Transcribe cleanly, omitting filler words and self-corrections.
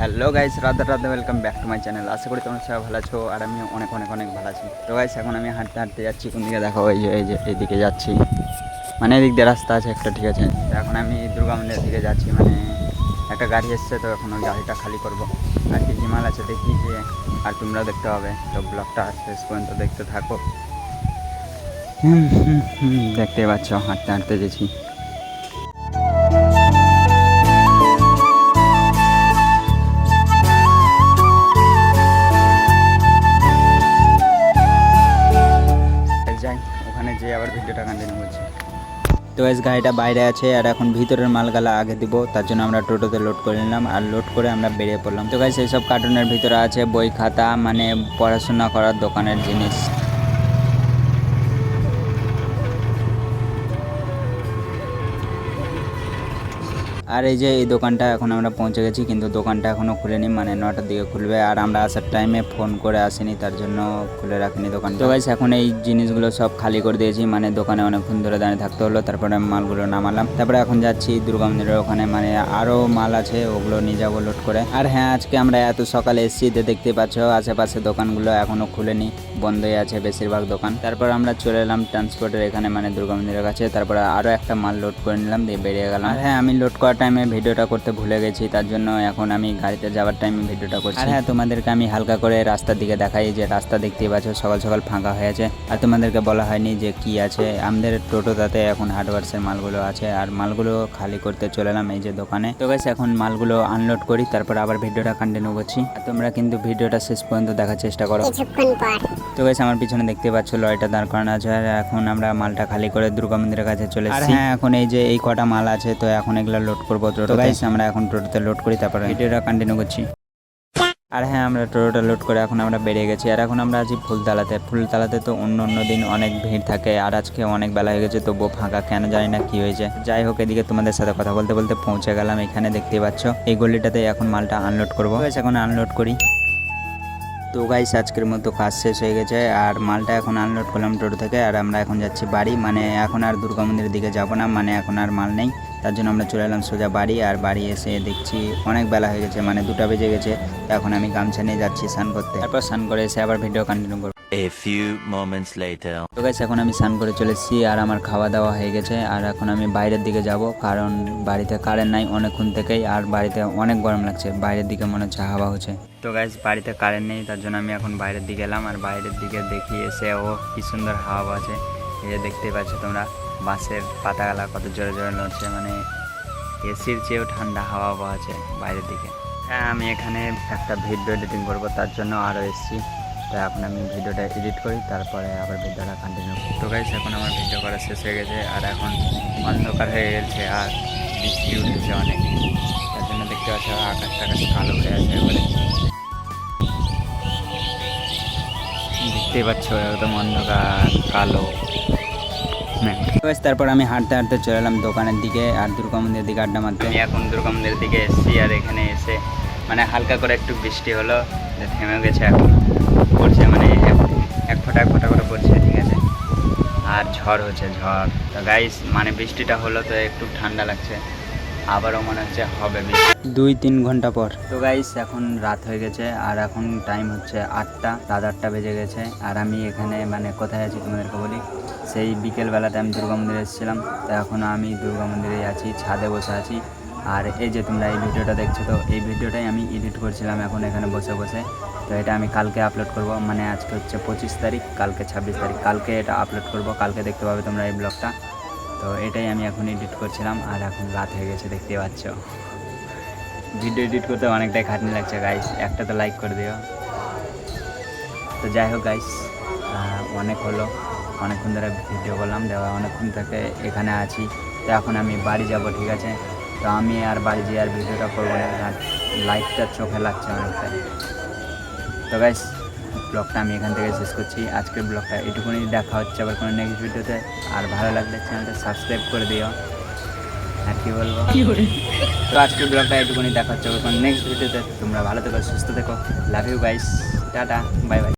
Hello guys, Radhe Radhe, welcome back to my channel. আশা করি তোমরা সবাই ভালো আছো আর আমি অনেক অনেক অনেক ভালো আছি। তো গাইস এখন আমি হাঁটতে হাঁটতে যাচ্ছি। কোন দিকে দেখো, এই যে এইদিকে যাচ্ছি, মানে এদিক দিয়ে রাস্তা আছে একটা, ঠিক আছে। তো এখন আমি দুর্গা মন্দিরের দিকে যাচ্ছি, মানে একটা গাড়ি এসছে, তো এখন ওই গাড়িটা খালি করবো। আর কি কি মাল আছে দেখি যে, আর তোমরাও দেখতে হবে, তো ব্লগটা শেষ পর্যন্ত দেখতে থাকো। দেখতে পাচ্ছ হাঁটতে হাঁটতে গেছি। যাই ওখানে যেয়ে আবার ভিডিওটা কন্টিনিউ করছি। তো এই গাড়িটা বাইরে আছে আর এখন ভিতরের মালগালা আগে দিব, তার জন্য আমরা টোটোতে লোড করে নিলাম আর লোড করে আমরা বেরিয়ে পড়লাম। তো গাইস এইসব কার্টুনের ভিতরে আছে বই খাতা, মানে পড়াশোনা করার দোকানের জিনিস। আর এই যে এই দোকানটা এখন আমরা পৌঁছে গেছি, কিন্তু দোকানটা এখনও খুলেনি, মানে 9টার দিকে খুলবে। আর আমরা আসার টাইমে ফোন করে আসিনি, তার জন্য খুলে রাখিনি দোকান। তো গাইস এখন এই জিনিসগুলো সব খালি করে দিয়েছি, মানে দোকানে অনেকক্ষণ ধরে দাঁড়িয়ে থাকতে হলো, তারপরে মালগুলো নামালাম। তারপরে এখন যাচ্ছি দুর্গা মন্দিরের ওখানে, মানে আরও মাল আছে, ওগুলো নিয়ে যাবো লোড করে। আর হ্যাঁ, আজকে আমরা এত সকালে এসেছি, দেখতে পাচ্ছ আশেপাশে দোকানগুলো এখনও খুলেনি, বন্ধই আছে বেশিরভাগ দোকান। তারপর আমরা চলে এলাম ট্রান্সপোর্টের এখানে, মানে দুর্গা মন্দিরের কাছে। তারপরে আরও একটা মাল লোড করে নিলাম, দিয়ে বেরিয়ে গেলাম। আর হ্যাঁ, আমি লোড করার টাইমে ভিডিওটা করতে ভুলে গেছি, তার জন্য এখন আমি গাড়িতে যাওয়ার টাইমে ভিডিওটা করছি। আর হ্যাঁ, তোমাদেরকে আমি হালকা করে রাস্তার দিকে দেখাই, যে রাস্তা দেখতেই পাচ্ছ সকাল সকাল ফাঁকা হয়েছে। আর তোমাদেরকে বলা হয়নি যে কি আছে আমাদের টোটোটাতে, এখন হার্ডওয়ার্সের মালগুলো আছে আর মালগুলো খালি করতে চলে এলাম এই যে দোকানে। তো গাইস এখন মালগুলো আনলোড করি, তারপর আবার ভিডিওটা কন্টিনিউ করছি। আর তোমরা কিন্তু ভিডিওটা শেষ পর্যন্ত দেখার চেষ্টা করো। তো গাইস আমার পিছনে দেখতে পাচ্ছ লরিটা দাঁড় করানো আছে, আর এখন আমরা মালটা খালি করে দুর্গা মন্দিরের কাছে চলে এসেছি। আর হ্যাঁ, এখন এই যে এই কটা মাল আছে, তো এখন এগুলো লোড করবো। তো গাইস আমরা এখন টোটোতে লোড করি, তারপরে ভিডিওটা কন্টিনিউ করছি। আর হ্যাঁ, আমরা টোটোটা লোড করে এখন আমরা বেরিয়ে গেছি। আর এখন আমরা আছি ফুলতলাতে তো অন্য দিন অনেক ভিড় থাকে, আর আজকে অনেক বেলা হয়ে গেছে, তবুও ফাঁকা, কেন জানি না কি হয়েছে। যাই হোক, এদিকে তোমাদের সাথে কথা বলতে বলতে পৌঁছে গেলাম এখানে, দেখতে পাচ্ছ এই গলিটাতে এখন মালটা আনলোড করবো। এখন আনলোড করি। তো গাইস আজকের মতো কাজ শেষ হয়ে গেছে, আর মালটা এখন আনলোড করলাম টোটো থেকে। আর আমরা এখন যাচ্ছি বাড়ি, মানে এখন আর দুর্গা মন্দিরের দিকে যাবো না, মানে এখন আর মাল নেই, তার জন্য আমরা চলে এলাম সোজা বাড়ি। আর বাড়ি এসে দেখছি অনেক বেলা হয়ে গেছে, মানে 2টা বেজে গেছে। তো এখন আমি গামছা নিয়ে যাচ্ছি স্নান করতে, তারপর স্নান করে এসে আবার ভিডিও কন্টিনিউ করবো। A few moments later. তো গাইস এখন আমি স্নান করে চলে এসেছি, আর আমার খাওয়া দাওয়া হয়ে গেছে। আর এখন আমি বাইরের দিকে যাব, কারণ বাড়িতে কারেন্ট নাই অনেকক্ষণ থেকেই, আর বাড়িতে অনেক গরম লাগছে, বাইরের দিকে মনে হচ্ছে হাওয়া হচ্ছে। তো গাইস বাড়িতে কারেন্ট নেই, তার জন্য আমি এখন বাইরের দিকে এলাম। আর বাইরের দিকে দেখি এসে কি সুন্দর হাওয়া আছে, এই যে দেখতে পাচ্ছ তোমরা, বাঁশের পাতাগুলা কত জোরে জোরে নড়ছে, মানে এসির চেয়েও ঠান্ডা হাওয়া আছে বাইরের দিকে। হ্যাঁ, আমি এখানে একটা ভিডিও এডিটিং করব, তার জন্য আরও এসেছি। তো এখন আমি ভিডিওটা এডিট করি, তারপরে আবার ভিডিওটা কন্টিনিউ করি। তো গাইস এখন আমার ভিডিও করা শেষ হয়ে গেছে, আর এখন অন্ধকার হয়ে গেছে আর বৃষ্টি উঠেছে অনেক, তার জন্য দেখতে পাচ্ছি আকাশটা কালো হয়ে আছে বলে, দেখতেই পাচ্ছ একদম অন্ধকার কালো। তারপর আমি হাঁটতে হাঁটতে চলে এলাম দোকানের দিকে আর দুর্গা মন্দিরের দিকে আড্ডা মারতে। আমি এখন দুর্গা মন্দিরের দিকে এসেছি, আর এখানে এসে মানে হালকা করে একটু বৃষ্টি হলো, থেমে গেছে, এখন পড়ছে, মানে এক ফোঁটা করে পড়ছে, ঠিক আছে। আর ঝড় হচ্ছে, ঝড়। তো গাইস মানে বৃষ্টিটা হলো তো একটু ঠান্ডা লাগছে, আবারও মনে হচ্ছে হবে 2-3 ঘন্টা পর। তো গাইস এখন রাত হয়ে গেছে, আর এখন টাইম হচ্ছে 8টা, রাত 8টা বেজে গেছে। আর আমি এখানে মানে কোথায় আছি তোমাদেরকে বলি, সেই বিকেলবেলাতে আমি দুর্গা মন্দিরে এসেছিলাম, তো এখনও আমি দুর্গা মন্দিরে আছি, ছাদে বসে আছি। আর এই যে তোমরা এই ভিডিওটা দেখছো, তো এই ভিডিওটাই আমি এডিট করছিলাম এখন এখানে বসে বসে। তো এটা আমি কালকে আপলোড করব, মানে আজকে হচ্ছে 25 তারিখ, কালকে 26 তারিখ, কালকে এটা আপলোড করব, কালকে দেখতে পাবে তোমরা এই ব্লগটা। তো এটাই আমি এখন এডিট করছিলাম, আর এখন রাত হয়ে গেছে, দেখতে পাচ্ছ। ভিডিও এডিট করতে অনেকটাই খাটনি লাগছে গাইস, একটা তো লাইক করে দিও। তো যাই হোক গাইস, অনেক হলো, অনেকক্ষণ ধরে ভিডিও করলাম, দেওয়া অনেকক্ষণ থেকে এখানে আছি। তো এখন আমি বাড়ি যাব, ঠিক আছে। তো আমি আর বাড়ি যেয়ে আর ভিডিওটা করবো না, কারণ লাইটটা চোখে লাগছে অনেকটাই। তো গাইস ব্লগটা আমি এখান থেকে শেষ করছি, আজকের ব্লগটা এটুকুনি। দেখা হচ্ছে আবার কোনো নেক্সট ভিডিওতে, আর ভালো লাগলে চ্যানেলটা সাবস্ক্রাইব করে দিও। আর কি বলবো, তো আজকের ব্লগটা এটুকুনি, দেখা হচ্ছে আবার কোনো নেক্সট ভিডিওতে। তোমরা ভালো থেকো, সুস্থ থেকো, love you guys, tata, bye by.